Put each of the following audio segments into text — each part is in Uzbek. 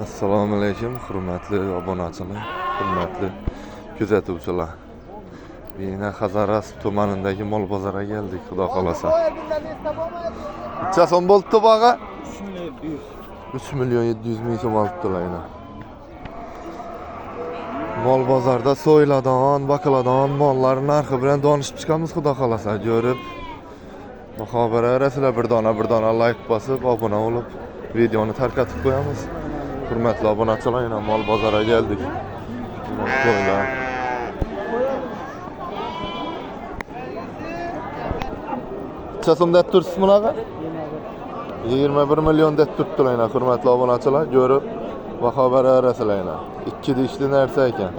Assalomu alaykum, hurmatli obunachilar, hurmatli kuzatuvchilar. Yana Xazaras tumanidagi mol bozoriga keldik, xudo xolasa. Necha so'm bo'ldi baga? 3 million 700 ming so'm olibdilar. Mol bozorda so'yladan, baqladan mollar narxi bilan donishib chiqamiz, xudo xolasa. Ko'rib, muxobara bir dona like bosib, obuna bo'lib, videoni tarqatib qo'yamiz. Hurmatli obunachilar, mol bozoriga keldik. Qo'ylar. Necha so'm deb tursiz bunaqa? 21 million deb turibdilar, hurmatli obunachilar. Ko'rib, muxobara arasizlar. Ikki dishli narsa ekan.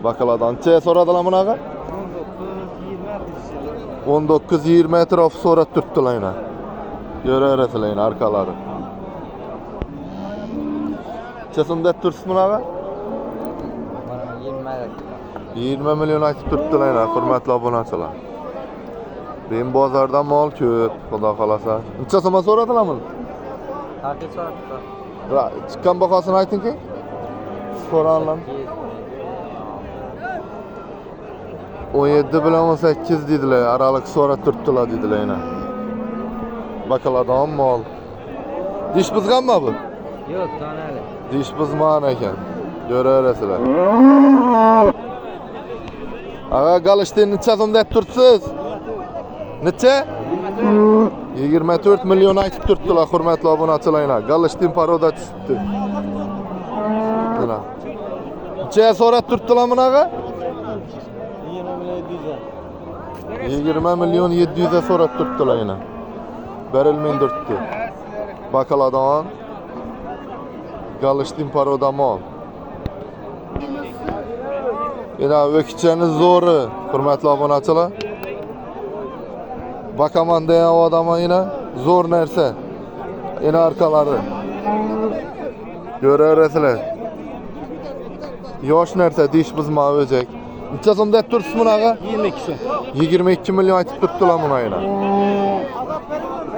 Baqladan necha so'radilar bunaqa? 19-20 atrof so'rab turibdilar. Ko'rasizlar arkalari. Necha so'm deb tursiz bunaqa? 20 million aytib turibdilar, hurmatli obunachilar. Men bozorda mol ko'p, xudo xolasa. Necha so'm so'radilar buni? Tartib so'rabdi. Chiqqan bahosini ayting-ki. So'raganlar 17 bilan 18 dedilar, araliq so'rab turibdilar dedilar yana. Baqladan mol. Dish buzganmi bu? Yo'q, tonali. Dish buzman ekan. Ko'rasizlar. Aga Galishtin necha so'm deb turibsiz? Necha? 24 million aytib turibdilar, hurmatli obunachilar. Galishtin paroda tushibdi. Mana. Necha so'rab turibdilar bunaqa? 20 million 700 ga so'rab turibdilar yana. Berilmay turibdi. Baqladan Galishtin paroda mol. Yana o'kchani zo'ri, hurmatli obunachilar. Baqaman degan odamlar yana zo'r narsa. Yana arkalari. Ko'rasizlar. Yosh narsa, dish buzma o'jak. Necha so'm deb tursiz bunaqa? 22 so'm. 22 million aytib turibdilar buni yana.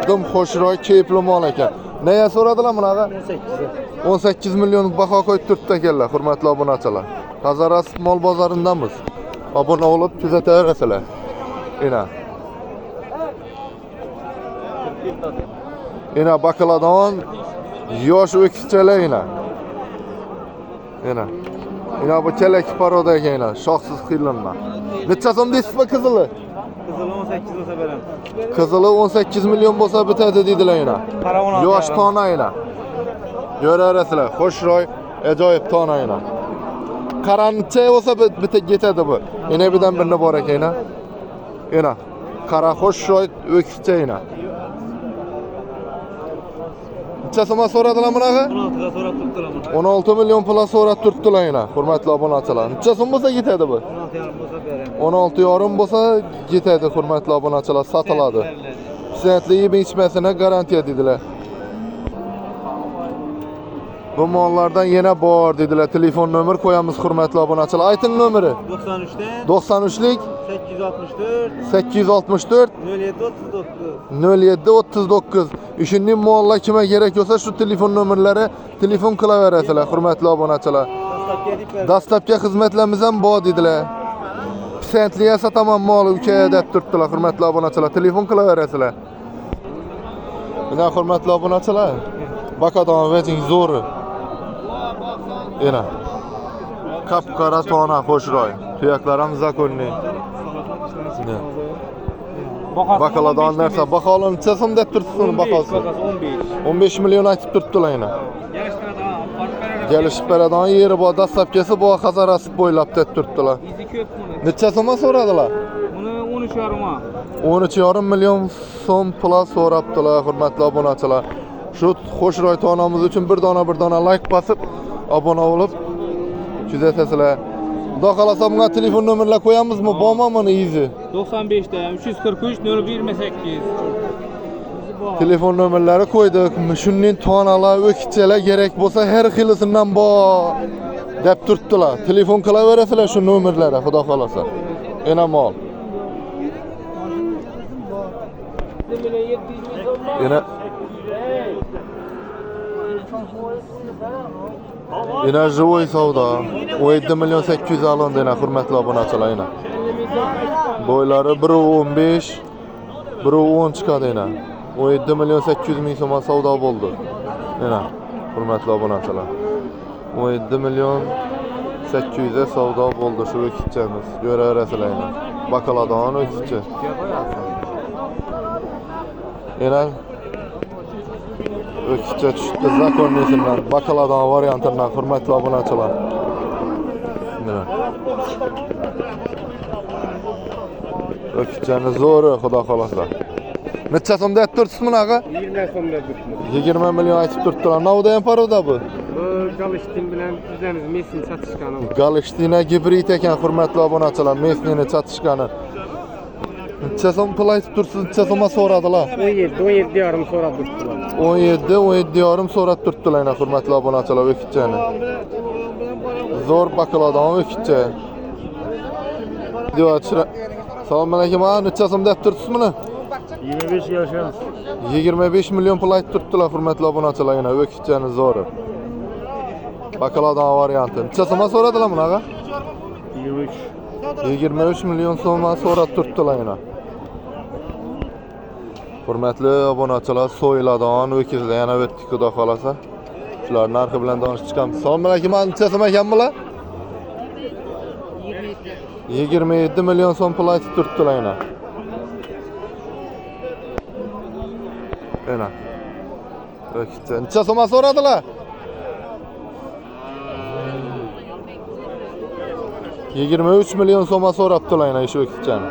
Dim xo'shroq, keyfli mol ekan. Nega so'radilar bunaqa? 18 million baho qo'yib turibdi ekanlar, hurmatli obunachilar. Xazaras mol bozorindamiz. Obuna bo'lib kuzataverasizlar. Yana baqladan yosh o'kischalar yana. Bu kelak paroda ekan, shoxsiz qilinma. Necha so'm deysiz bu qizili? Qizili 18 bo'lsa beraman. Qizili 18 million bo'lsa bitadi dedilar yana. Yosh tona yana. Ko'rasizlar, xo'shroq, ajoyib tona yana. Qarancha bo'lsa bitib ketadi bu. Yana birdan birini bor ekan. Yana qara xo'shroq o'kischa yana. Necha so'm so'radilar bunaqa? 16 ga so'rab turibdilar. 16 million pul so'rab turibdilar yana, hurmatli obunachilar. Necha so'm bo'lsa ketadi bu? 16,5 bo'lsa beraman. 16,5 bo'lsa ketadi, hurmatli obunachilar, sotiladi. Sentli yeb ichmasini garantiya dedilar. Bu mollardan yana bor dedilar. Telefon nomer qo'yamiz, hurmatli obunachilar. Ayting nomeri. 93lik 864 0739. Ishning mollar kimga kerak bo'lsa shu telefon nomerlari telefon qilaverasizlar, hurmatli obunachilar. Dastlabki xizmatlarimiz ham bor dedilar. Sentliya sotaman mol uka deb turibdilar, hurmatli obunachilar. Telefon qilaverasizlar. Mana hurmatli obunachilar, baqadan vajing zo'ri. Yana qap-qora tona xo'shroq. Tuyoqlar ham zakonli. Baqladan narsa, baholan necha so'm deb turibsiz uni bahosi? 15 million aytib turibdilar yana. Gelishib beradan yeri bor, dastlabkisi bor, Xazaras bo'ylab deb turibdilar. Necha so'm so'radilar? Buni 13,5 13,5 million so'm pul so'rabdilar, hurmatli obunachilar. Shu xo'shroq tonamiz uchun bir dona like bosib, obuna bo'lib kuzatasizlar. Xudo xolasa bunga telefon nomerlar qo'yamizmi? Bormi buni izi? 95 da 343 028. Telefon nomerlari qo'ydik. Shunning tonalar, o'kitchalar kerak bo'lsa har xilisidan bor deb turibdilar. Telefon qilaverasizlar shu nomerlarga, xudo xolasa. Yana mol. Yana Yine живой savdo. 17 milyon 800 alındı yine hürmetli obunaçılar yine. Boyları 1.15, 1.10 çıkadı yine. 17 milyon 800 ming so'm savdo bo'ldi. Yine hürmetli obunaçılar. 17 milyon 800'e savdo bo'ldi şu o'kitchamiz. Ko'raverasizlar yine. Bakaladon o'kitchi. Yine o'kitchi tushdi zakonnisimdan bakaladon variantidan hurmatli obunachilar. Mana. O'kitchani zo'ri xudo xolasa. Necha so'mda aytib turibsiz bunaqa? 20 so'mda düştü. 20 milyon aytib turibdilar. Navda ham parvda bu. Bu Galishtin bilan bizamiz Messi satishgani. Galishtina gibrid ekan hurmatli obunachilar. Messini satishgani. Necha so'm pul aytib turibsiz? Necha so'mga so'radilar? 17 yarım so'rab turibdilar. 17 yarım so'rab turibdilar hurmatli obunachilar o'kitchani. Zo'r bakaladon o'kitchi. Diyochira. Assalomu alaykum. Necha so'm deb turibsiz buni? 25 yaşayamiz. 25 milyon pul aytib turibdilar hurmatli obunachilar yana o'kitchani zo'ri. Bakaladon varianti. Necha so'mga so'radilar bunaqa? 23. 23 milyon so'mga so'rab turibdilar yana. Hurmatli obunachilar, so'yiladigan o'kizlar yana o'tdik xudo xolasa. Shular narxi bilan donishib chiqamiz. Assalomu alaykum. Necha so'm ekan bular? 27 milyon so'm pul aytib turibdilar yana. Ana. O'kitchi. Necha so'mga so'radilar? 23 milyon so'mga so'rabdilar yana ish o'kitchani.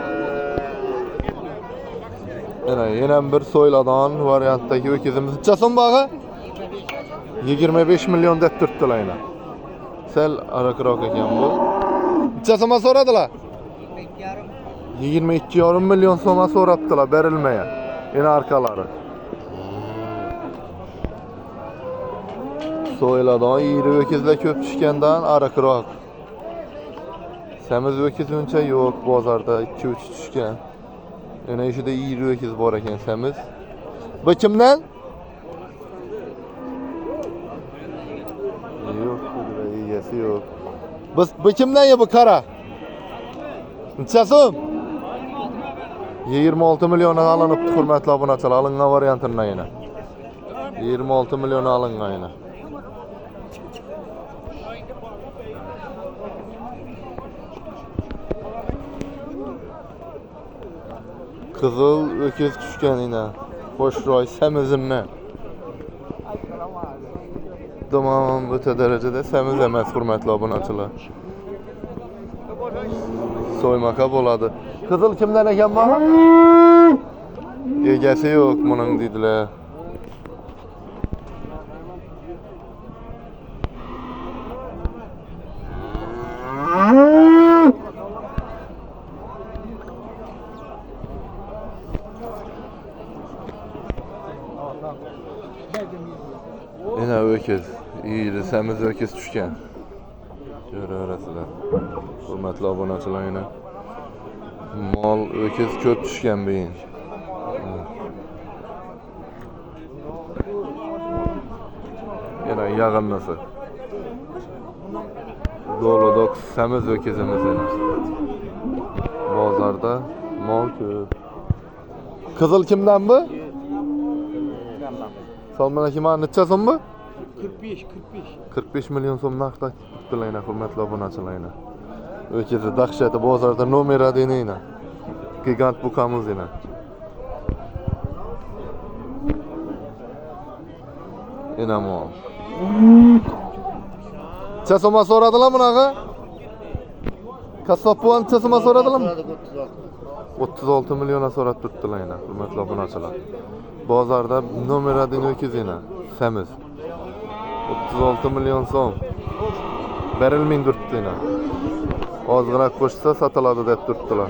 Yana bir so'yiladigan variantdagi o'kizimiz. Necha so'm bag'i? 25 milyon deb turibdilar yana. Sal arakroq ekan bu. Necha so'mga so'radilar? 22,5 milyon so'mga so'rabdilar, berilmagan. Yana arkalari. So'yiladigan yiri o'kizlar ko'p tushgandan arakroq. Semiz o'kiz uncha yo'q, bozorda 2-3 tushgan. Yana ishida yiri o'kiz bor ekan semiz. Bu kimdan? Yo'q, egasi yo'q. Bu kimdan ya bu qara? Necha so'm? 26 milyon alınıbdı hurmatli obunachilar, alingan variantidan yana. 26 milyon alingan yana. Qizil o'kiz tushgan yana. Xo'shroy semizinni. Tamam, o'ta darajada semiz emas hurmatli obunachilar. So'ymaka bo'ladi. Qizil kimdan ekan bu? Egasi yo'q buning dedilar. Yine o'kiz, iyiydi, semiz o'kiz tushgan. Ko'raverasizlar. Hurmatli obunachilar yana. Mol o'kiz ko'p tushgan beyin. Yana yag'inlisi. Dolodoq semiz o'kizimiz yana. Bozorda mol ko'p. Qizil kimdan bu? Assalomu alaykum. Necha so'm bu? 45 milyon so'm narxda tutdilar hurmatli obunachilar. O'kizi dahshati bozorda nomer 1 gigant bukamiz yana. Enamol. Necha so'mga so'radilar bunaqa? Kassoppon necha so'mga so'radilarmi? 36 milyona so'rab turibdilar hurmatli obunachilar. Bozorda nomer 1 o'kiz yana, semiz. 36 milyon so'm. Berilmaydi turibdi yana. Ozgina qo'shsa sotiladi deb turibdilar.